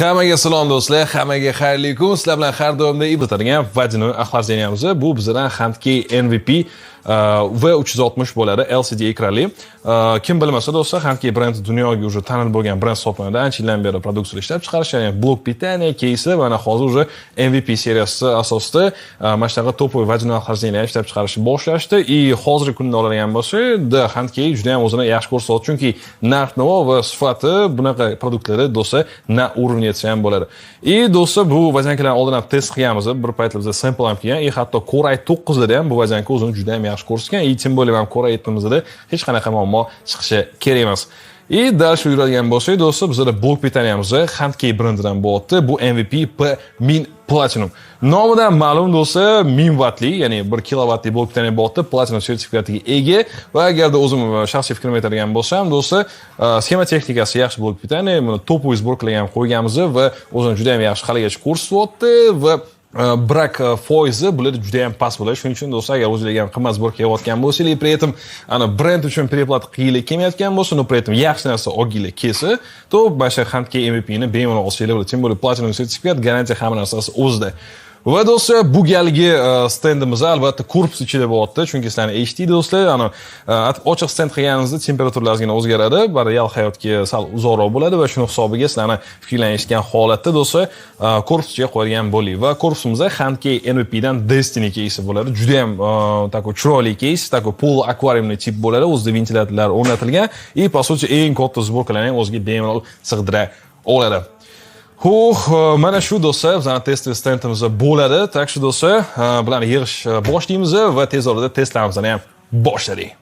Hammaga salom do'stlar, hammaga xayrli kun. Sizlar bilan har doimda ibratadigan Vadino axlatlanamiz. Bu bizdan Handkey MVP V360 bo'ladi, LCD ekranli. Kim bilmasa do'stlar, Handkey brendi dunyoga уже tanilib bo'lgan brend hisoblanadi. Ancha yildan beri produksiya ishlab chiqarish, ya'ni blok pitaniya кейsi va mana hozir уже MVP seriyasi asosida mana shunaqa topoy Vadino axlatlanani ishlab chiqarishni boshlashdi. Hozirgi kunda oladigan bo'lsa, Handkey juda ham o'zini yaxshi ko'rsatdi, chunki narx-navo va sifati bunaqa produktlarda do'stlar na uровне etsa ham bo'ladi. Do'stlar, bu vaznkalarni oldin ham test qilganmiz. Bir paytlar biz sample ham qilgan. Hatto Core i9 da ham bu vaznka o'zini juda ham yaxshi ko'rsatgan. Tim bo'lib ham Core i7-mizda hech qanaqa muammo chiqishi kerak emas. Dars yuradigan bo'lsak, do'stlar, bizda blok pitaniyamiz Handkey brendidan bo'lyapti. Bu MVP P1000 Platinum. Nomidan ma'lum do'stlar, 1000 wattli, ya'ni 1 kilowattli blok pitaniya bo'lyapti, Platinum sertifikatiga ega va agarda o'zim shaxsiy fikrimni aytadigan bo'lsam, do'stlar, sxema texnikasi yaxshi blok pitaniya, buni topoy sborkalarga ham qo'yganmiz va o'zini juda ham yaxshi haligacha ko'rsatyapti va brak foizi bularda juda ham past bo'ladi. Shuning uchun do'stlar, agar o'zingizga ham qimmat sborka yeyotgan bo'lsangiz, при этом ana brend uchun preplata qilginglar kelmayotgan bo'lsa, no при этом yaxshi narsa olginglar kelsa, to mana shu Handkey MVP ni bemalol olsanglar bo'ladi. Tim bo'lib Platinum sertifikat, garantiya hamma narsasi o'zida. Va do'stlar, bu galgi stendimiz albatta korpus ichida bo'lyapti, chunki sizlarni eshitdik do'stlar, ana ochiq stend qilganingizda temperaturalaringiz o'zgaradi, real hayotga sal uzoqroq bo'ladi va shuning hisobiga sizlarni fikrlanishgan holatda do'stlar korpus ichiga qo'ygan bo'ling. Va korpusimiz Handkey MVP dan Destiny кейsi bo'ladi. Juda ham takoy chiroyli keys, takoy pol akvariumli tip bo'ladi, o'zida ventilyatorlar o'rnatilgan va по сути eng katta sborkalarni o'ziga bemalol sig'dira oladi. Mana shu do'stlar, bizning test stendimiz bo'ladi. Tak shu do'stlar, bularni yig'ish boshlaymiz va tez orada testlarimizni ham boshladik.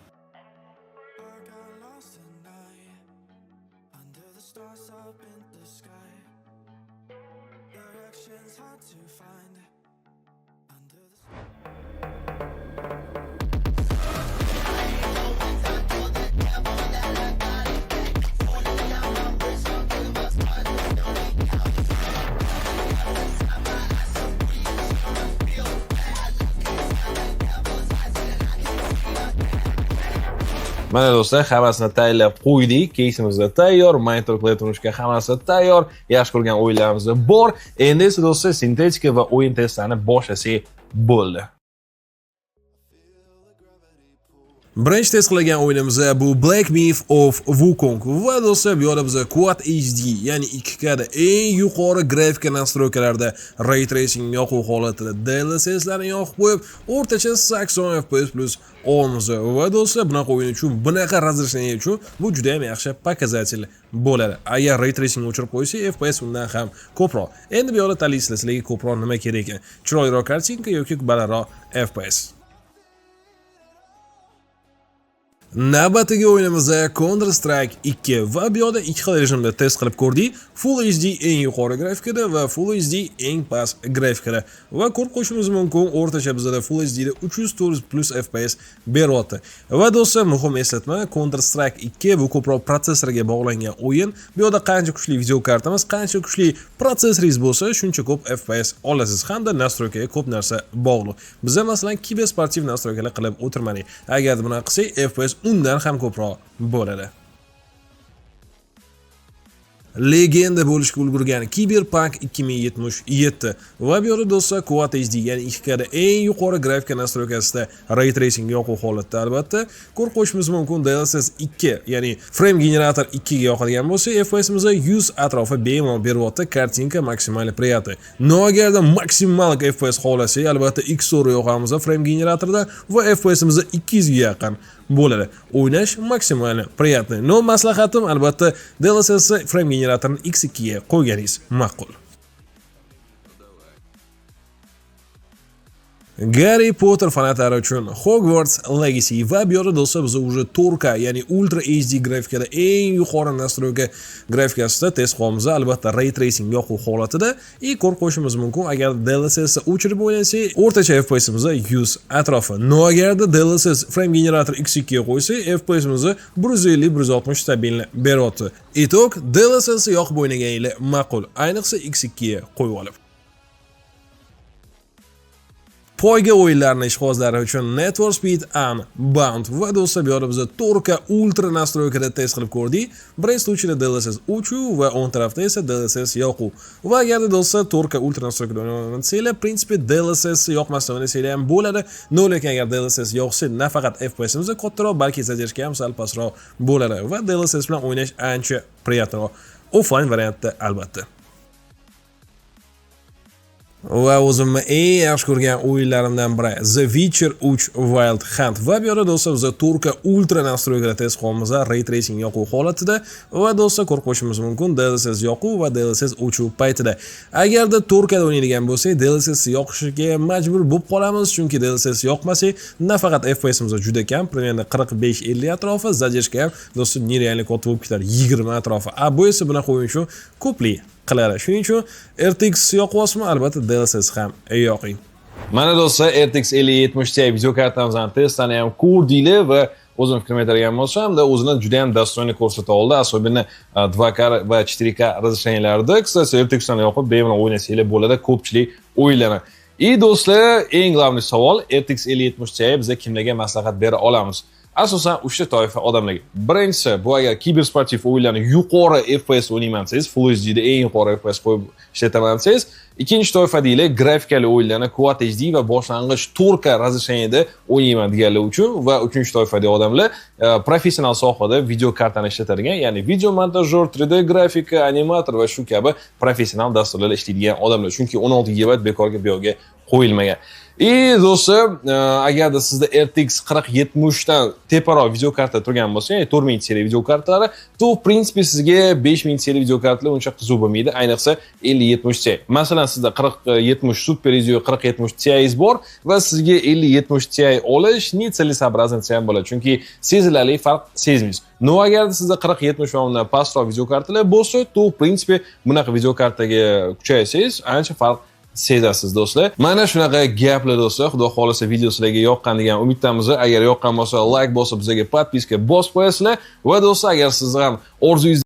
Mana do'stlar, hammasini tayyorlab qo'ydik. Keysimiz tayyor, monitor qilib turishga hammasi tayyor. Yaxshi ko'rgan o'yinlarimiz bor. Endi esa do'stlar, sintetika va o'yin testlarini boshlasak bo'ldi. Birinchi test qilgan o'yinimiz bu Black Myth of Wukong va do'stlar, bu yerda biz Quad HD, ya'ni 2K da eng yuqori grafika nastroykalarda ray tracing yoquv holatida DLSS'larni yoqib qo'yib, o'rtacha 80 FPS plus olamiz. Va do'stlar, bunaqa o'yin uchun, bunaqa razрешение uchun bu juda ham yaxshi показатель bo'ladi. Agar ray tracing o'chirib qo'ysa, FPS undan ham ko'proq. Endi bu yerda tanlaysizlar, sizlarga ko'proq nima kerak ekan? Chiroyliroq kartinka yoki balandroq FPS. Navbatdagi o'yinimiz Counter Strike 2 va bu yerda ikki xil rejimda test qilib ko'rdik. Full HD eng yuqori grafikada va Full HD eng past grafikada. Va ko'rib qo'yishimiz mumkin, o'rtacha bizda Full HD da 340 plus FPS beryapti. Va do'stlar, muhim eslatma, Counter Strike 2 bu ko'proq protsessorga bog'langan o'yin. Bu yerda qancha kuchli video kartamiz, qancha kuchli protsessoringiz bo'lsa, shuncha ko'p FPS olasiz hamda nastroykaga ko'p narsa bog'liq. Biz masalan kibersportiv nastroykalar qilib o'tirmadik. Agar buni qilsak, FPS undan ham ko'proq bo'ladi. Legenda bo'lishga ulgurgan Cyberpunk 2077 va bu yerda do'stlar Quad HD, ya'ni 2K da eng yuqori grafika nastroykasida ray tracing yoquv holatda albatta. Ko'rib qo'yishimiz mumkin, DLSS 2, ya'ni frame generator 2 ga yoqadigan bo'lsa, FPSimiz 100 atrofi bemalol beryapti, kartinka maksimali priyati. Agarda maksimal FPS xohlasak, albatta Xor yoqamiz frame generatorda va FPSimiz 200 ga yaqin bo'ladi. O'ynash maksimali priyatni. Maslahatim albatta DLSS frame generatorni X2 ga qo'yganingiz ma'qul. Harry Potter fanatlari uchun Hogwarts Legacy va bu yerda do'stlar biz уже 4K, ya'ni Ultra HD grafikada eng yuqori nastroyka grafikasida test qilamiz. Albatta ray tracing yoquv holatida ko'rib qo'yishimiz mumkin. Agar DLSS o'chirib o'ynasak, o'rtacha FPSimiz 100 atrofi. Agarda DLSS frame generator X2 ga qo'ysak, FPSimiz 150-160 stabilni beryapti. Itok DLSS yoqib o'ynaganinglar ma'qul, ayniqsa X2 ga qo'yib olib. poyga o'yinlarini ishqibozlari uchun Need for Speed Unbound va do'stlar bu yerda biz 4K ultra nastroykada test qilib ko'rdik. Birinchi uchida DLSS o'chuv va o'ng tarafda esa DLSS yoquv. Va agarda do'stlar 4K ultra nastroykada o'ynasanglar, prinsipda DLSS yoqmasdan o'ynasanglar ham bo'ladi. Lekin agar DLSS yoqsa, nafaqat FPS-imiz kattaroq, balki zadержка ham sal pastroq bo'ladi va DLSS bilan o'ynash ancha приятноq. Offline variantda albatta. Va o'zimni eng yaxshi ko'rgan o'yinlarimdan biri The Witcher 3 Wild Hunt. Va bu yerda do'stlar biz 4K ultra nastroykada test qilamiz, ray tracing yoquv holatida va do'stlar ko'rib qo'yishimiz mumkin DLSS yoquv va DLSS o'chuv paytida. Agarda 4K da o'ynaydigan bo'lsak, DLSS yoqishiga majbur bo'lib qolamiz, chunki DLSS yoqmasa, nafaqat FPS-imiz juda kam, примерно 45-50 atrofi, zadержка ham do'stlar nerealniy katta bo'lib ketadi, 20 atrofi. Bu esa bunaqa o'yin uchun ko'plik qiladi. Shuning uchun RTX yoqyapsizmi? Albatta DLSS ham yoqing. Mana do'stlar, RTX 5070 Ti video kartamizdan testini ham ko'rdinglar va o'zim fikrimni aytadigan bo'lsam, o'zini juda ham достойный ko'rsata oldi, особенно 2K va 4K razрешениyalarda. Kстати, RTX dan yoqib bemalol o'ynasanglar bo'ladi ko'pchilik o'yinlarni. Do'stlar, eng global savol, RTX 5070 Ti bizga kimlarga maslahat bera olamiz? Asosan 3 ta toifa odamlarga. Birinchisi, bu agar kibersportiv o'yinlarni yuqori FPS o'ynayman desangiz, Full HD da eng yuqori FPS qo'yib ishlataman desangiz, ikkinchi toifa deylik, grafikali o'yinlarni Quad HD va boshlang'ich 4K razresheniyada o'ynayman deganlar uchun va uchinchi toifadagi odamlar professional sohada video kartani ishlatadigan, ya'ni video montajyor, 3D grafika, animator va shu kabi professional dasturlarda ishlaydigan odamlar. Chunki 16 GB bekorga bu yerga qo'yilmagan. Do'stlar, agarda sizda RTX 4070 dan teparoq video karta turgan bo'lsa, ya'ni 4000 seriya video kartalari, to в принципе sizga 5000 seriya video kartalar uncha qiziq bo'lmaydi, ayniqsa 5070 Ti. Masalan, sizda 4070 Super Video 4070 Ti bor va sizga 5070 Ti olish нецелесообразно ham bo'ladi, chunki sezilarli farq sezmaysiz. No, agarda sizda 4070 va undan pastroq video kartalar bo'lsa, to в принципе bunaqa video kartaga kuchaysangiz, ancha farq sezasiz do'stlar. Mana shunaqa gaplar do'stlar. Xudo xolasa video sizlarga yoqqan degan umiddamiz. Agar yoqqan bo'lsa, like bosib, bizga podpiska bosib qo'yasizlar va do'stlar, agar siz ham orzungiz